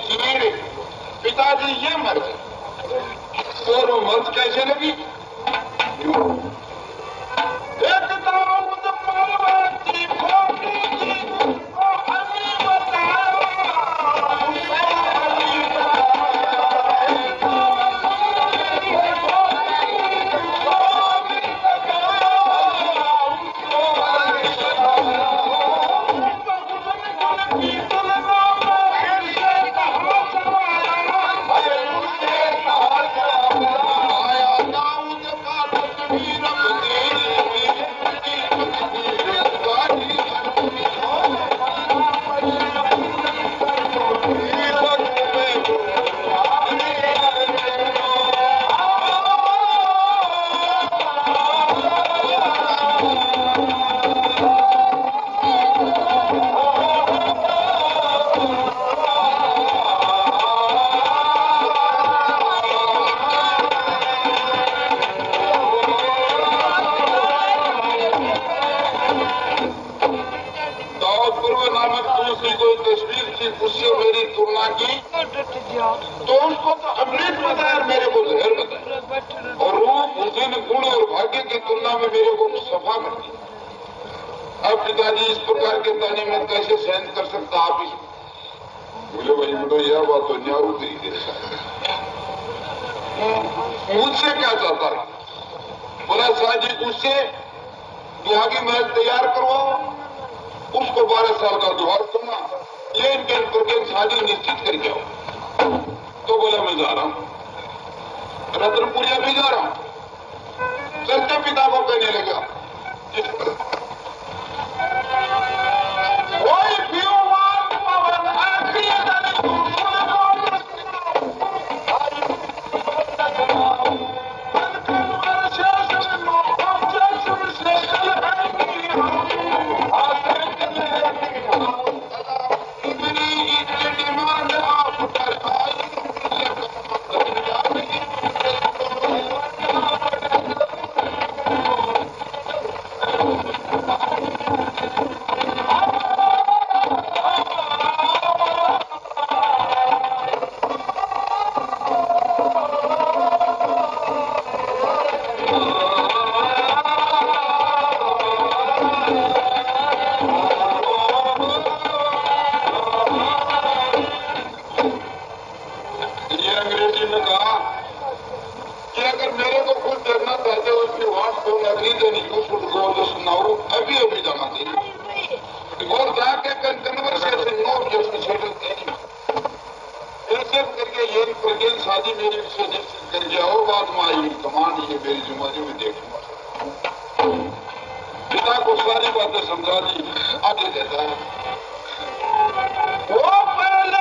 चीड़ पिताजी ये मर गए। और वो मर्ज कैसे लगी? एक दाऊद मरवाती खोटी की उसको अली बताया, उससे मेरी तुलना की तो उसको तो अमृत बताया और मेरे को जहर बताया, और रूप हुसैन गुण और भाग्य की तुलना में मेरे को सफा कर दी। अब पिताजी इस प्रकार के ताने में कैसे सहन कर सकता आप? इस बोले भाई बेटो यह बात तो न्यारू तरीके से मुझसे क्या चाहता है? बोला साहब जी उससे दुहागी महल तैयार करवाओ, उसको 12 साल का दुहार करना, लेन देन करके शादी निश्चित कर जाओ। तो बोला मैं जा रहा हूं, रतनपुरिया भी जा रहा हूं। चलते पिता को कहने लगा शादी मेरी से निश्चित कर जाओ, बाद में आई कमान ये मेरी जुम्मेदारी में देखूंगा। पिता को सारी बातें समझा दी, आगे देता है वो पहले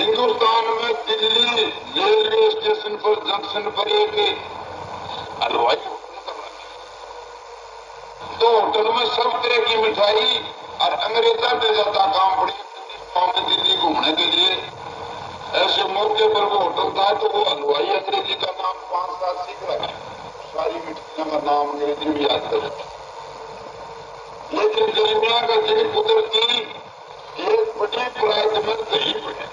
हिंदुस्तान में दिल्ली रेलवे स्टेशन पर जंक्शन पर एक हलवाई तो होटल में सब तरह की मिठाई और अंग्रेजा दे जाता काम बड़ी दिल्ली घूमने के लिए। ऐसे मौके पर वो होटल था तो वो हलवाई अंग्रेजी का नाम 5 साल सीख रहा है, सारी मिठाइयों का नाम अंग्रेजी में याद कर। लेकिन जरिमिया का दिन कुदरती एक बड़ी प्रायत में दही पड़े।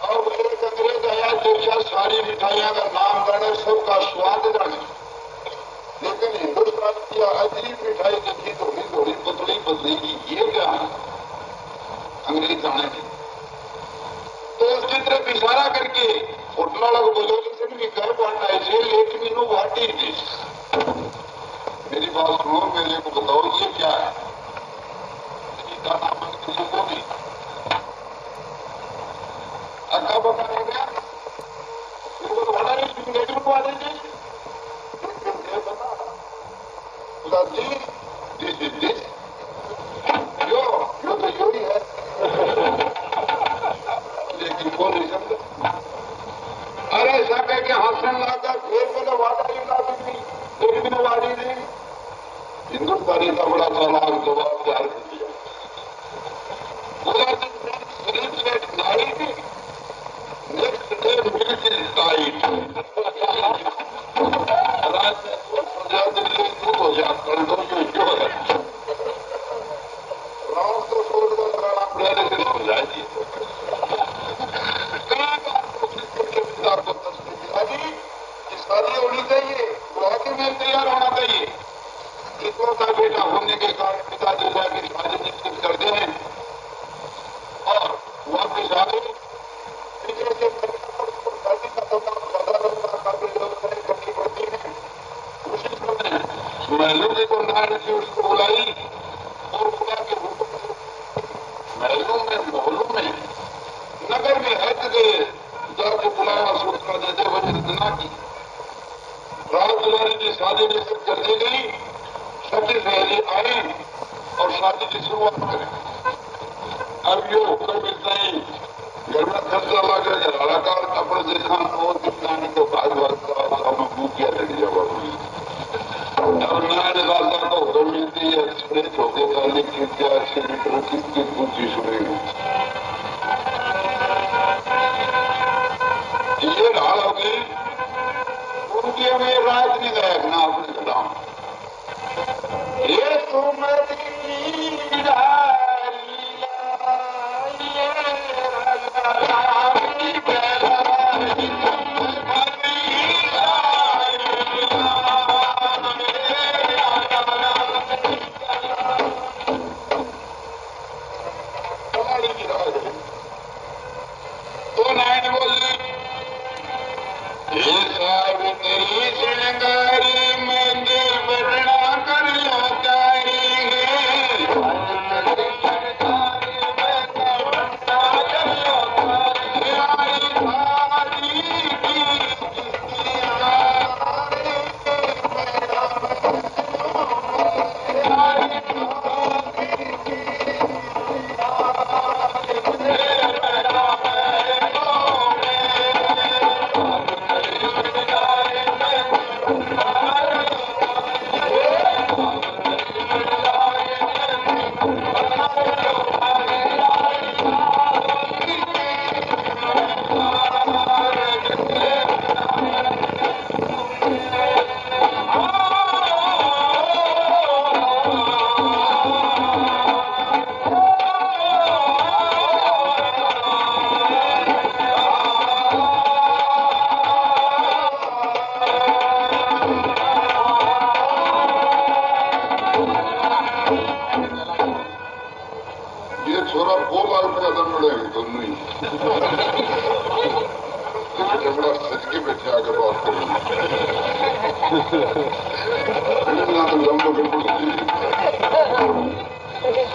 अब एक अंग्रेज आया देखा सारी मिठाइयों का नाम जाने, सबका स्वाद जाने, लेकिन हिंदुस्तान की अजीब मिठाई देखी थोड़ी थोड़ी पतली पतली की, ये क्या है अंग्रेज जाने की। तो उसकी तरफ इशारा करके होटल वाला को बोलो कि घर बांटा है let me know what is this. मेरी बात सुनो, मेरे को बताओ ये क्या है। किसी को भी अक्का बक्का हो गया, बड़ा नहीं बनवा देंगे जी, दिस इज दिस यो तो यो ही है, लेकिन वो नहीं समझा। अरे ऐसा कह के हंसने लगा, फिर बोले वादा ही ना एक दिन वादी नहीं। हिंदुस्तानी का बड़ा चालाक जवाब तैयार कर दिया। Next day milk is tight, हो जा कर दो जो है राम तो छोड़ दो पड़ा, लेकिन समझा दिए शादी होनी चाहिए, वाकई में तैयार होना चाहिए। कितनों का बेटा होने के कारण पिताजी जाके शादी निश्चित कर दे और वापिस आ गए। शादी का तमाम ज्यादा लोग करनी पड़ती है। उसी समय महलों की को नारायण जी उसको बुलाई और बुला के महलों में मोहल्लों में नगर में हट गए, जाके बुलाया सूचना देते वजह इतना की रात दुलारी की शादी निश्चित कर दी गई। सभी सहेली आई और शादी की शुरुआत करें। अब ये हुक्म मिलता ही घर में खर्चा लगा हड़ाकार कपड़े देखा और दिखाने को भाग भूखिया लगी जब और नारायण राजा को हुक्म मिलती है एक्सप्रेस होते जाने की क्या मीटर किसकी पूछी सुनेगी। ये ढाल होगी उनकी हमें राज नहीं गायक ना अपने कदम ये तो नारायण बोले तेरी श्रृंगारी मंदिर बढ़ना कर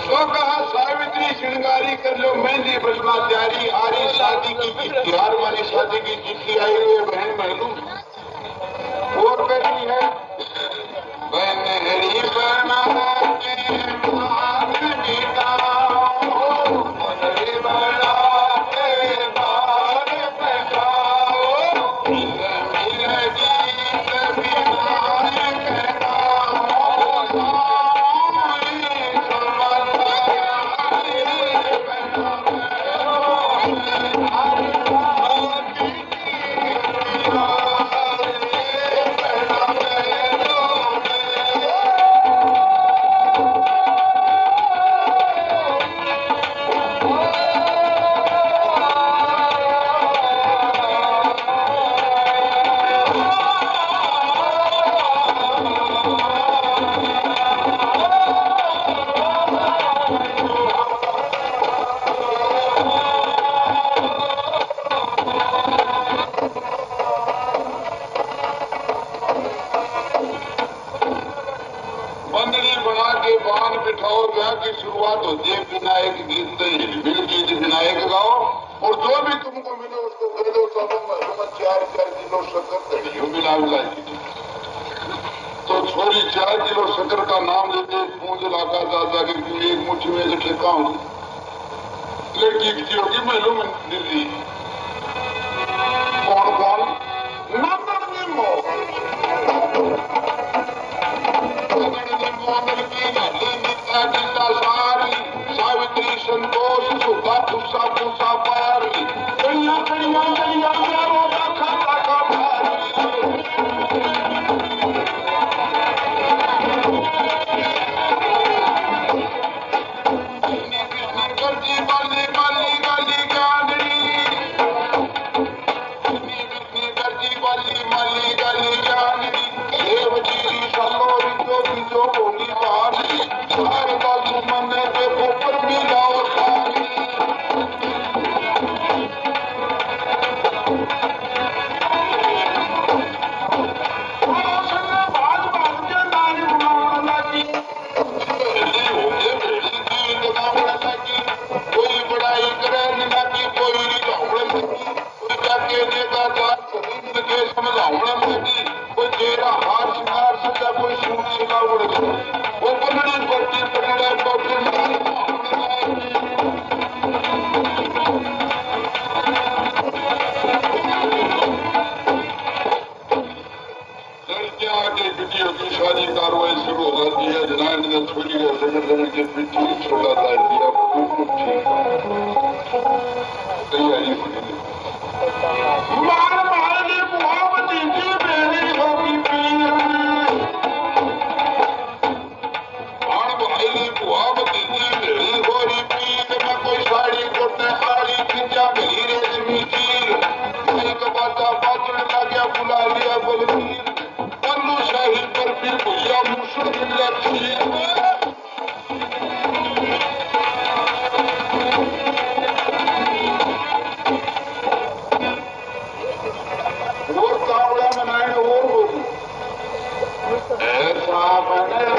तो कहा सावित्री श्रृंगारी कर लो मेहंदी बजना तैयारी आरी शादी की तिहार वाली शादी की चिट्ठी आई हुई है बहन महलू और कहती है बहन बना के तुमको मिले उसको दे दो, सब में 4-4 किलो शक्कर दड़ियों मिला मिलाई। तो छोरी 4 किलो शक्कर का नाम लेते पूंज लाका दादा की एक मुट्ठी में से ठेका हूं लड़की की होगी महलों में दिल्ली। कौन कौन नंबर निम्बो सावित्री संतोष सुधा पुषा पुषा पारी कड़िया कड़िया कड़िया खाता का शादी कार्रवाई शुरू हो जाती है। जनाब ने छोटी को सगड़ के पीछे छोटा दार दिया, बिल्कुल ठीक तैयारी होगी। मार मारने मुहावती की मेरी होगी पीर, मार भाई मुहावती की मेरी होगी पीर, मैं कोई साड़ी कोटे आड़ी खिंचा मेरी रेशमी चीर, एक बाता बाजन लगा बुला लिया बलवीर, पल्लू शाही पर फिर भैया मुश्किल लगती और कावड़ा मनाए और बोलू ऐसा बने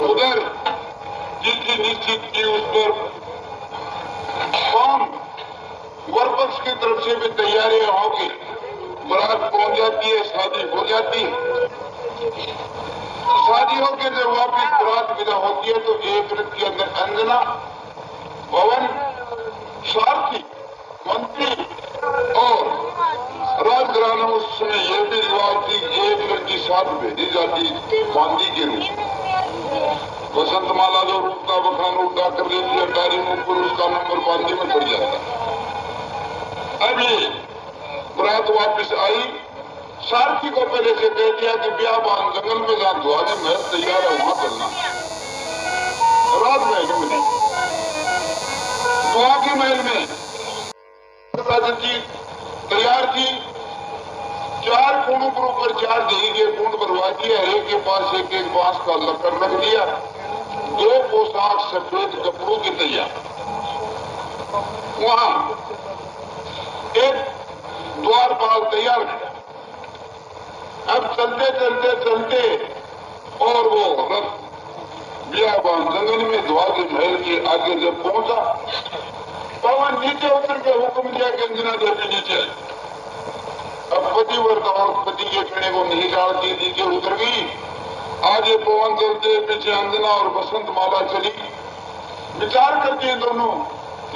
उधर जिसकी निश्चित की उस पर शाम वर्पक्ष की तरफ से भी तैयारियां होगी, बारात पहुंच जाती है, शादी हो जाती है। शादी होकर जब वापिस बारात विदा होती है तो एक रथ के अंदर अंजना, पवन, सारथी, मंत्री और राजघराना उस समय यह भी रिवाज थी, एक लड़की साथ भेजी जाती बांदी के रूप। बसंत माला जो रूप का बखान उल्टा कर देती है, गाड़ी में ऊपर उसका नंबर बांदी में पड़ जाता। अब ये बरात वापिस आई, सारथी को पहले से कह दिया कि ब्याह बांध जंगल में जा, दुआने महल तैयार है, वहां चलना। रात महल में दुआ के महल में तैयार थी। 4 कोणों पर ऊपर 4 दही के कुंड बनवा दिए, हर एक के पास एक एक बांस का लकड़ रख दिया, 2 पोशाक सफेद कपड़ों की तैयार। वहां एक द्वारपाल तैयार किया। अब चलते चलते चलते और वो रथ बियाबान जंगल में द्वार के महल के आगे जब पहुंचा, पवन नीचे उतर के हुक्म दिया कि अंजना देवी नीचे। अब पतिव्रता और पति के कहने को नहीं डालती, नीचे उतर गई। आगे पवन चलते, पीछे अंजना और बसंत माला चली। विचार करते हैं दोनों,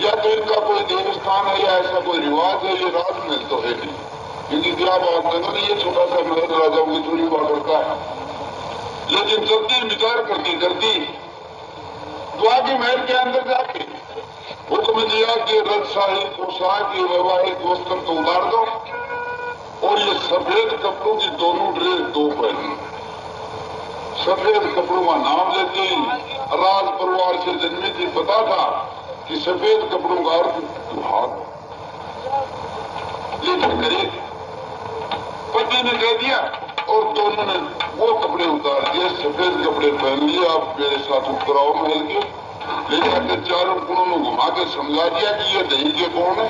या तो इनका कोई देवस्थान है या ऐसा कोई रिवाज है, ये राजमहल तो है नहीं, क्योंकि बियाबान जंगल ये छोटा सा महल राजाओं की चोरी हुआ करता है। लेकिन जल्दी विचार करती करती द्वागी महल के अंदर जाके हुक्म दिया कि रजशाही पोशाक की वैवाहिक वस्त्र को उतार दो और ये सफेद कपड़ों की दोनों ड्रेस दो पहनी। सफेद कपड़ों का नाम लेते ही राज परिवार से जन्मी थी, पता था कि सफेद कपड़ों का अर्थ सुहाग। लेकिन गरीब पति ने कह दिया और दोनों ने वो कपड़े उतार दिए, सफेद कपड़े पहन लिए। आप मेरे साथ ऊपर आओ महल के। ले जाकर चारों कोनों में घुमा के समझा दिया कि ये दही के कौन है।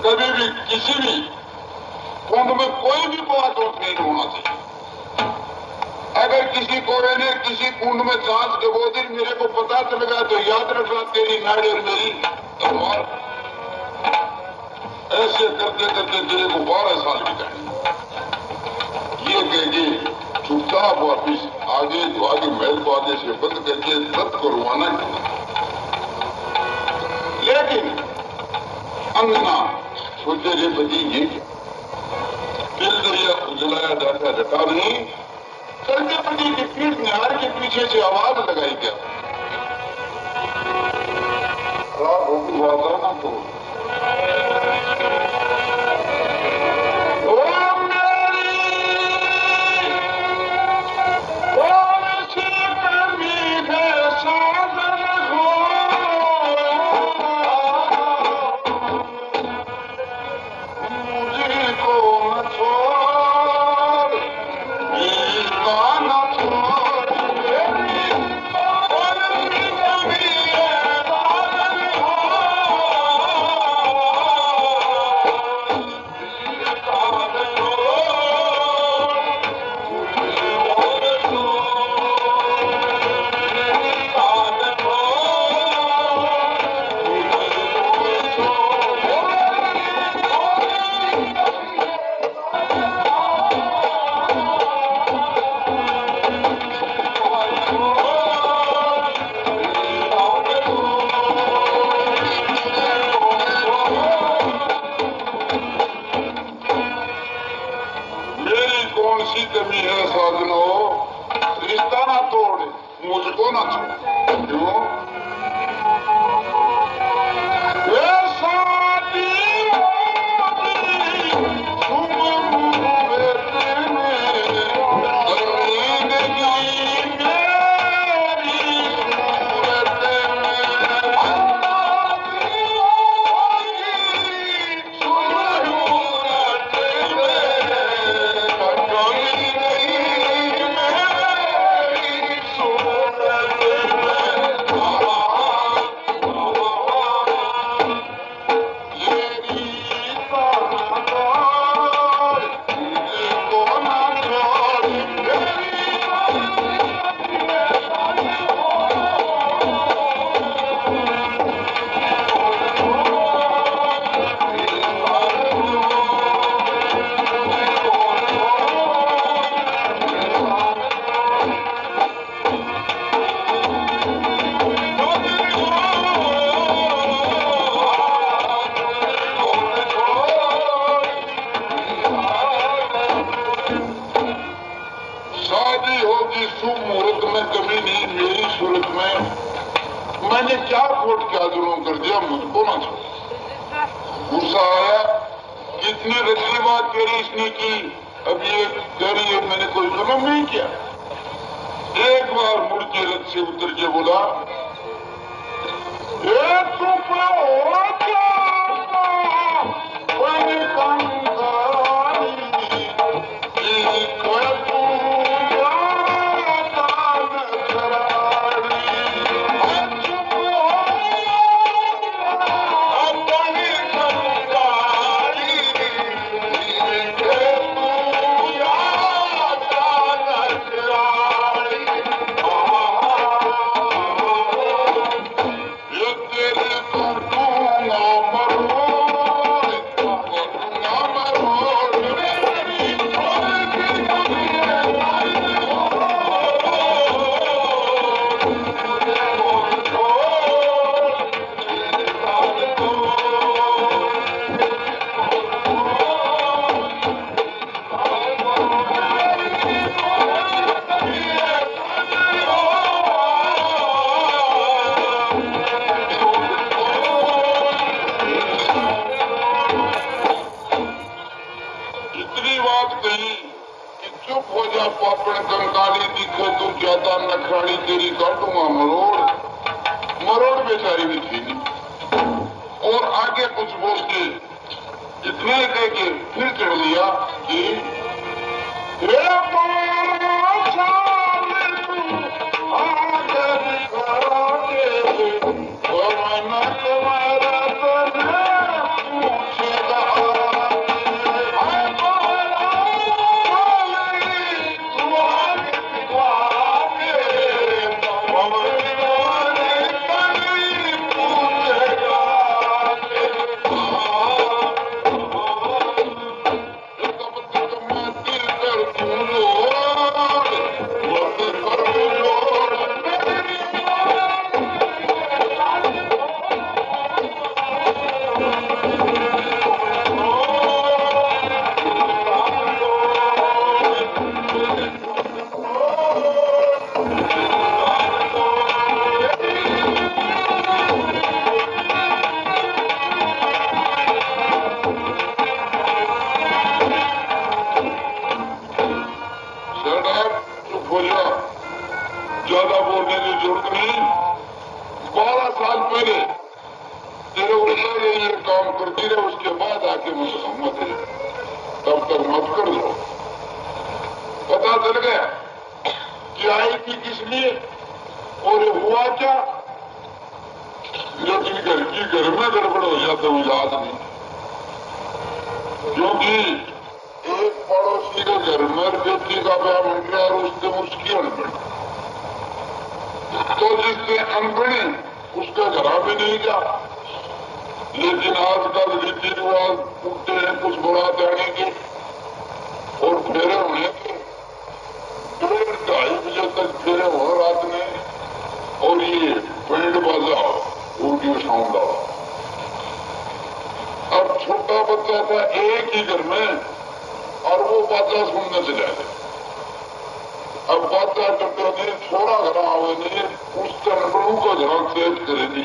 कभी भी किसी भी कुंड में कोई भी बात नहीं होना चाहिए। अगर किसी कोरे ने किसी कुंड में सांस डबो दी, मेरे को पता चलेगा तो याद रखना तेरी नाड़ी और मेरी तलवार। ऐसे करते करते तेरे को 12 साल बिताए। ये कहेगी चुपचाप वापिस आगे तो आगे महल को आगे से बंद करके रद्द करवाना। लेकिन अंगना सोचे रे पति ये दिल दरिया उजलाया जाता जटा नहीं। चलते पति की पीठ निहार के पीछे से आवाज लगाई क्या रात होगी वादा ना तो मुझको ना छोड़। क्यों? शुभ मुहूर्त में कमी नहीं, मेरी सूरत में मैंने क्या खोट क्या जुल्म कर दिया, मुझको ना छोड़। गुस्सा आया, कितनी रद्दी बात करी इसने की, अब ये कह रही है मैंने कोई जुल्म नहीं किया। एक बार मुड़ के रथ से उतर के बोला, खाड़ी तेरी काटूंगा मरोड़, मरोड़ बेचारी भी थी नहीं। और आगे कुछ बोल के इतना ही कह के फिर चढ़ लिया कि ज्यादा बोलने की जरूरत नहीं। 12 साल पहले तेरे उल्टा ये काम करती रहे, उसके बाद आके मुझे मत है, तब तक मत कर लो। पता चल गया कि आई थी किस लिए और ये हुआ क्या। लेकिन घर में गड़बड़ हो जाता हूँ याद नहीं, क्योंकि एक पड़ोसी के घर में बेटी का ब्याह बन गया और उसकी अनबन, तो जिसने अनबने उसका घर भी नहीं गया। लेकिन आजकल रीति रिवाज उठते हैं कुछ बारात आने के और फेरे होने के, 2-2:30 बजे तक फेरे हो रात में, और ये बैंड बाजा ऑडियो साउंड आ। अब छोटा बच्चा था एक ही घर में और वो बाजा सुनने चले गए। अब बाजा टप्पे ने छोरा घर आवे नहीं, उसके अनबड़ों का घर चेत करे नहीं।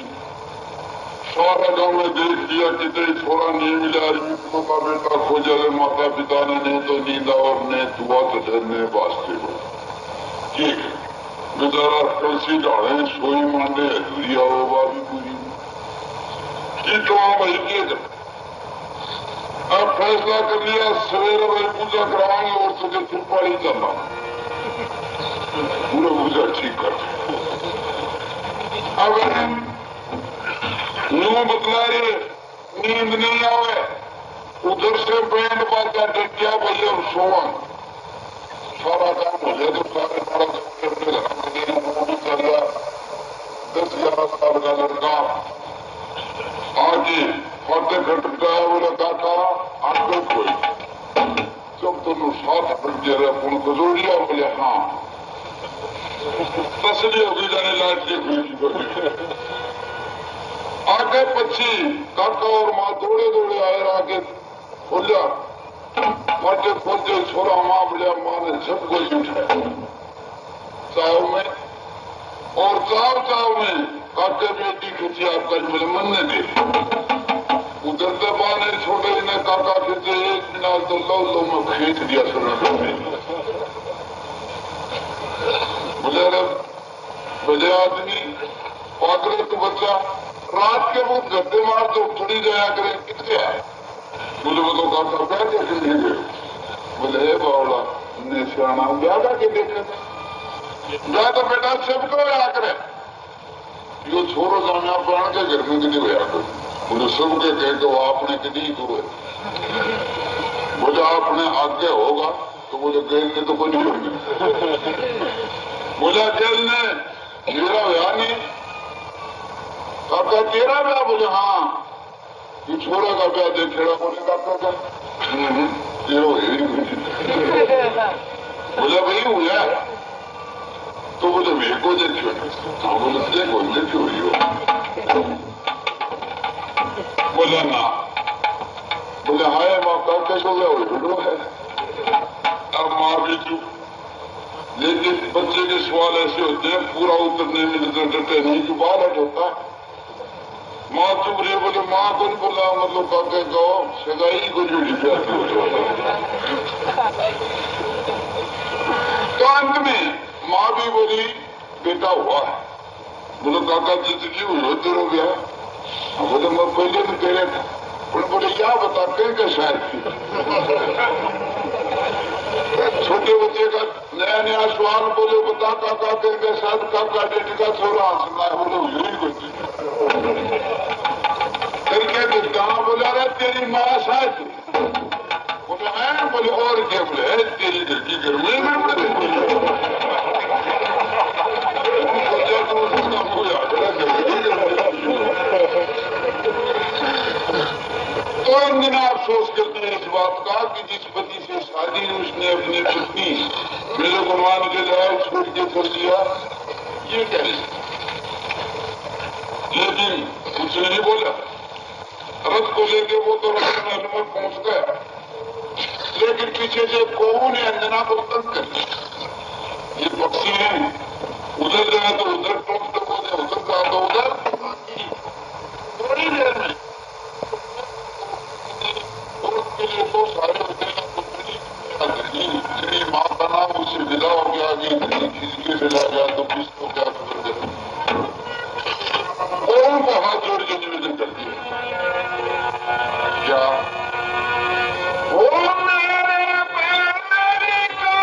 सारा गांव में देख लिया कि तेरी छोरा नहीं मिला, युवकों का बेटा खोजा ले, माता पिता ने नहीं तो नींदा और ने दुआ तो धरने वास्ते हो। ठीक बेचारा कलसी डाले सोई मांडे अधूरिया हो बाबी पूरी की तो भाई के। अब फैसला कर लिया सवेरे भाई पूजा कराएंगे और तुझे त्रिपाड़ी चलना पूरा पूजा ठीक कर। अब न्यू बतला रहे नींद नहीं आवे, उधर से बैंड बाजा डटिया भैया सोवा सारा काम हो गया। तो सारे चल गया 10-11 साल का लड़का आगे फटे खटका बोला काका आगे कोई जब दोनों साथ बन गया पुण को जोड़िया बोले हाँ तसली होगी जाने लाट के आगे पक्षी काका और माँ दौड़े दौड़े आए आगे खोलिया फटे खोलते छोरा माँ बोलिया माँ ने झप को उठाया चाव में और चाव में काके बेटी खींची आपका मेरे मन ने दे उधर से माँ ने छोटे ने काका खींचे 1 मिनट तो लो में खींच दिया सुना बोले आदमी पागल तो बच्चा रात के वो गड्ढे मार तो थोड़ी जाया करे कितने आए। बोले वो तो काका बैठ के बोले हे बावला ने सियाना ज्यादा के देखे जा तो बेटा सबको आया करे यो छोरो जामिया प्राण के घर में कितनी होया कर। बोले सबके कह के वो आपने कितनी हुए। बोले आपने आगे होगा तो बोले गेल ने तो कोई नहीं होगी। बोला गेल ने मेरा होया नहीं काका तेरा ब्याह। बोले हाँ तू छोरा का ब्याह देखेगा। बोले काका का बोला भाई हुआ तो बोले मेरे को देखियो। हाँ बोले देखो देखियो हो। बोला ना बोले हाय माँ काका को क्या है। अब माँ भी चुप। लेकिन बच्चे के सवाल ऐसे होते हैं पूरा उत्तर नहीं मिलते डटे नहीं कि बालक होता। माँ चुप रही। बोले माँ को नहीं बोला मतलब काके को सगाई को जुड़ी तो अंत में माँ भी बोली बेटा हुआ है। बोलो काका जिंदगी हुई देर हो गया। बोले मैं पहले भी कह रहा था। बोले क्या बता कहीं का शायद छोटे बच्चे का नया नया सवाल बोले बता काका कहीं का शायद काका डेटी का छोरा हंसना है। बोले यही बच्चे फिर क्या कहा बोला रहा तेरी माँ शायद बोले हैं। बोले और क्या बोले तेरी लड़की गर्मी में तो इन दिन अफसोस करते हैं इस बात का कि जिस पति से शादी उसने अपनी पत्नी मेरे को मान के लाया छोड़ के कर दिया। ये कह लेकिन कुछ नहीं बोला। रथ को लेके वो तो रथ महल में पहुंच गया, लेकिन पीछे से कौन है अंजना को तंग कर दिया। ये पक्षी है उधर जाए तो उधर टोक उधर जाए तो उधर। थोड़ी देर में के लिए तो सारे होते हैं माँ का नाम उससे विदा हो गया कि किसके विदा गया तो किसको क्या खबर दे और वो हाथ जोड़ के निवेदन कर दिया क्या ओ मेरे प्यारे का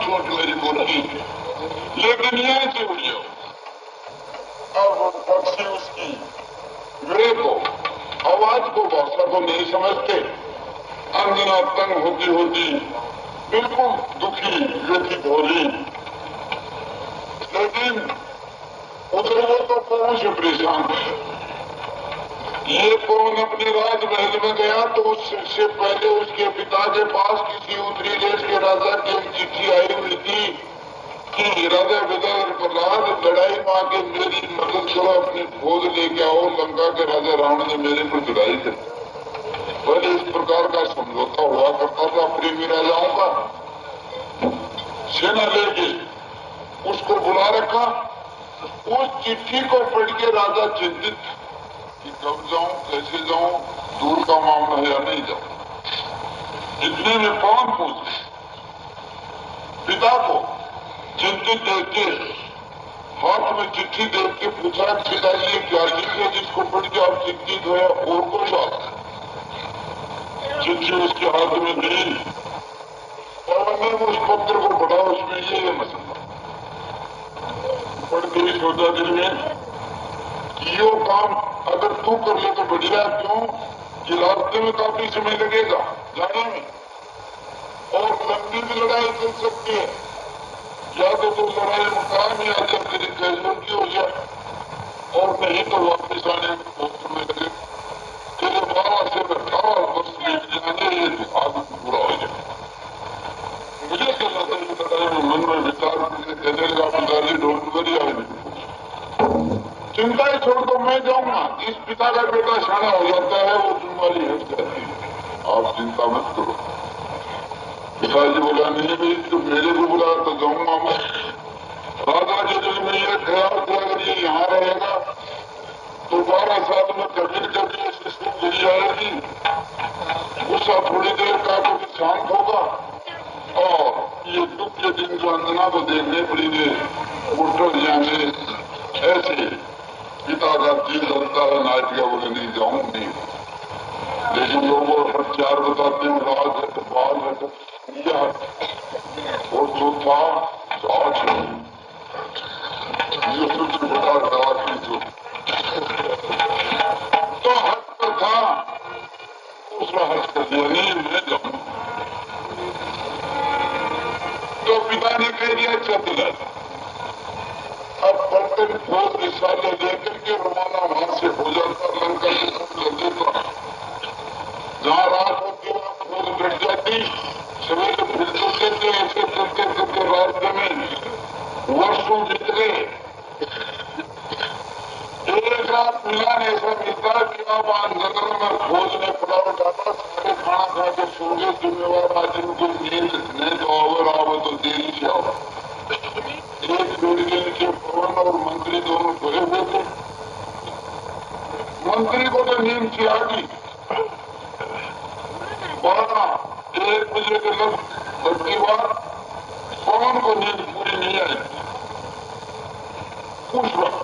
सोच मेरी बोलती है, लेकिन यह चिड़ियों अब पक्षी उसकी वे को आवाज को भाषा को नहीं समझते। अंजना तंग होती होती बिल्कुल दुखी व्यथित हो रही, लेकिन उधर वो तो पवन से परेशान है। ये पवन अपने राजमहल में गया तो उससे पहले उसके पिता के पास किसी उत्तरी देश के राजा की चिट्ठी आई हुई थी कि राजा विदर्भ प्रहलाद लड़ाई मां के मेरी मदद करो, अपनी फौज लेके आओ, लंका के राजा रावण ने मेरे पर चढ़ाई थी। पहले इस प्रकार का समझौता हुआ करता था प्रेमी राजाओं का। सेना लेके उसको बुला रखा। उस चिट्ठी को पढ़ के राजा चिंतित कि कब जाऊं, कैसे जाऊं, दूर का मामला है या नहीं जाऊं। इतने में पवन पहुंचे। पिता को चिंतित देख के हाथ में चिट्ठी देख के पूछा, पिताजी ये क्या लिखे जिसको पढ़ के आप चिंतित हुए, और कोई बात है? चिट्ठी उसके हाथ में दी। पवन ने उस पत्र को पढ़ा, उसमें ये मसला पढ़ के सोचा दिल में कि यो काम अगर तू कर ले तो बढ़िया, क्यों कि रास्ते में काफी समय लगेगा जाने में और लंबी भी लड़ाई चल सकती है, या तो लड़ाई मुकाम या जब तेरी कैजुअलिटी हो जाए, और नहीं तो वापस आने में बहुत समय लगे। तेरे बाबा से बैठाओ बस लेके जाने, ये आदमी पूरा हो जाए। मुझे तो लगता है लड़ाई में मन में विचार कहने लगा, पिताजी ढोल करिए, चिंता ही छोड़ दो, मैं जाऊंगा। इस पिता का बेटा शाना हो जाता है, वो तुम्हारी हट जाती है, आप चिंता मत करो। पिताजी बोला, नहीं भाई तो मेरे को बुला तो जाऊंगा मैं। राजा के दिल में यह ख्याल था अगर ये यहाँ रहेगा तो 12 साल में कभी कभी इसकी गिरी आएगी, गुस्सा थोड़ी देर का कभी शांत होगा, और ये दुख के दिन जो अंजना को देखने पड़ेंगे उठकर जाएंगे। ऐसे पिता का दिल डरता है, नाटिया बोले नहीं जाऊंगी। लेकिन लोगों हथियार बताते हैं, राज है तो बाल है तो और जो था आज ये सूत्र बता दावा की जो तो हट पर था, उसका हट कर दिया, नहीं मैं जाऊं। तो पिता ने कह दिया चल, अब बर्तन फौज रिसाले लेकर के रवाना वहां से हो जाता, लंका की कर देता। जहाँ रात होती वहां फौज बैठ जाती, सवेरे फिर चलते थे। ऐसे चलते चलते रास्ते में वर्षों बीत गए। एक रात मिलान ऐसा मिलता कि अब नगर में फौज ने पड़ाव डाला, सारे खाना खा के सो गए। जिम्मेवार आज इनको नींद नहीं तो अवर आवे तो देरी से आवा। एक पेड़ के नीचे पवन और मंत्री दोनों सोए हुए थे। मंत्री को तो नींद से आ गई। 12-1 बजे के लगभग की बात, पवन को नींद पूरी नहीं आई। उस वक्त